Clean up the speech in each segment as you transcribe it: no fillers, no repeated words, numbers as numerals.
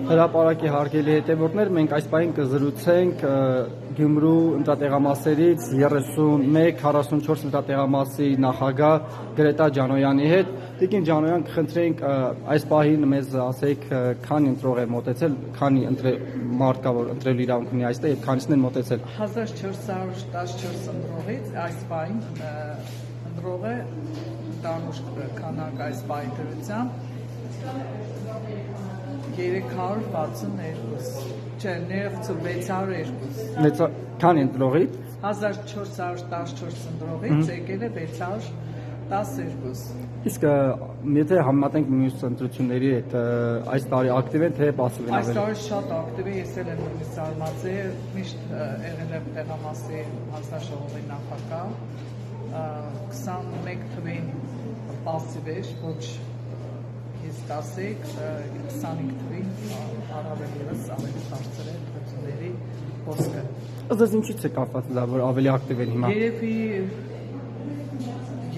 Հրապարակի հարգելի հետևորդներ, մենք այս պահին կզրուցենք Գյումրու ընտրատեղամասերից 31-44 ընտրատեղամասի նախագահ Գրետա Ջանոյանի հետ։ Տիկին Ջանոյան, կխնդրենք այս պահին մեզ ասեք քանի ընտրող է մոտեցել, քանի մարդ կա, որ ընտրելու իրավունք ունի այստեղ եւ քանիսն են մոտեցել։ 1414 ընտրողից այս պահին ընտրող է տանուշ քանակ այս պահի դրությամբ 362, չէ, 602։ Քանի ընտրողից 1414 ընտրողից եկել է 612։ Իսկ եթե համեմատենք մյուս ընտրությունների հետ, այս տարի ակտիվ են, թե պասիվ են ավելի։ Այս տարի շատ ակտիվ է, ես էլ եմ նույնիսկ զարմացել, միշտ եղել եմ տեղամասի հանձնաժողովի նախագահ, 21 թվին պասիվ էր, ոչ ես կասեք, 25 թվին առավել ևս ավելի բարձր է ընտրությունների հոսքը։ Ըստ ինչից է կապված դա, որ ավելի ակտիվ են հիմա։ Երևի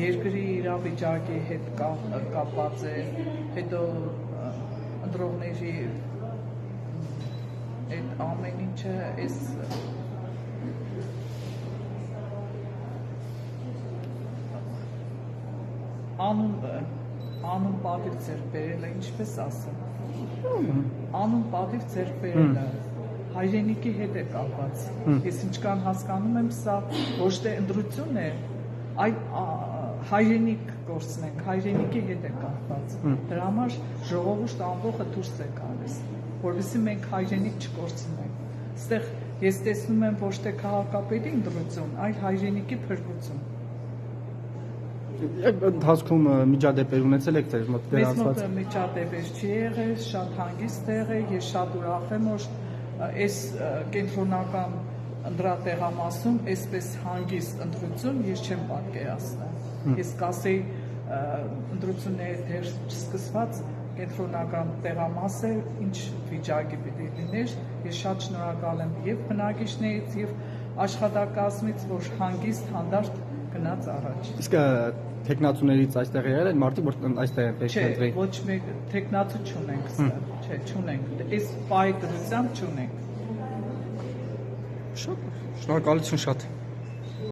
երկրի իրավիճակի հետ կապված է, հետո ընտրողների այդ ամեն ինչը էս անուն պատիվ ձեռք բերելը, ինչպես ասեմ, անուն պատիվ ձեռք բերելը հայրենիքի հետ է կապված։ Ես ինչքան հասկանում եմ, սա ոչ թե ընտրություն է, այլ հայրենիք կորցնենք, հայրենիքի հետ է կապված։ Դրա համար ժողովուրդ ամբողջը դուրս է գալիս, որովհետեւ մենք հայրենիք չկորցնենք։ Այստեղ ես տեսնում եմ ոչ թե քաղաքապետի ընտրություն, այլ հայրենիքի փրկություն։ Ընթացքում միջադեպեր ունեցել եք ձեր մոտ դրանց։ Մեզ մոտ միջադեպեր չի եղել, շատ հանգիստ տեղ է, ես շատ ուրախ եմ, որ այս կենտրոնական ընտրատեղամասում այսպես հանգիստ ընտրություն ես չեմ պատկերացնել։ Ես կասեի ընտրությունները դեռ չսկսված կենտրոնական տեղամասը ինչ վիճակի պիտի լիներ։ Ես շատ շնորհակալ եմ եւ բնակիչներից եւ աշխատակազմից, որ հանգիստ հանդարտ գնաց առաջ։ Իսկ տեխնացուներից այստեղ եղել են մարդիկ, որ այստեղ են պետք ընտրի։ Չէ, ոչ մեկ տեխնացու չունենք ստեղ։ Չէ, չունենք։ Այս պահի դրությամբ չունենք։ Շատ շնորհակալություն շատ։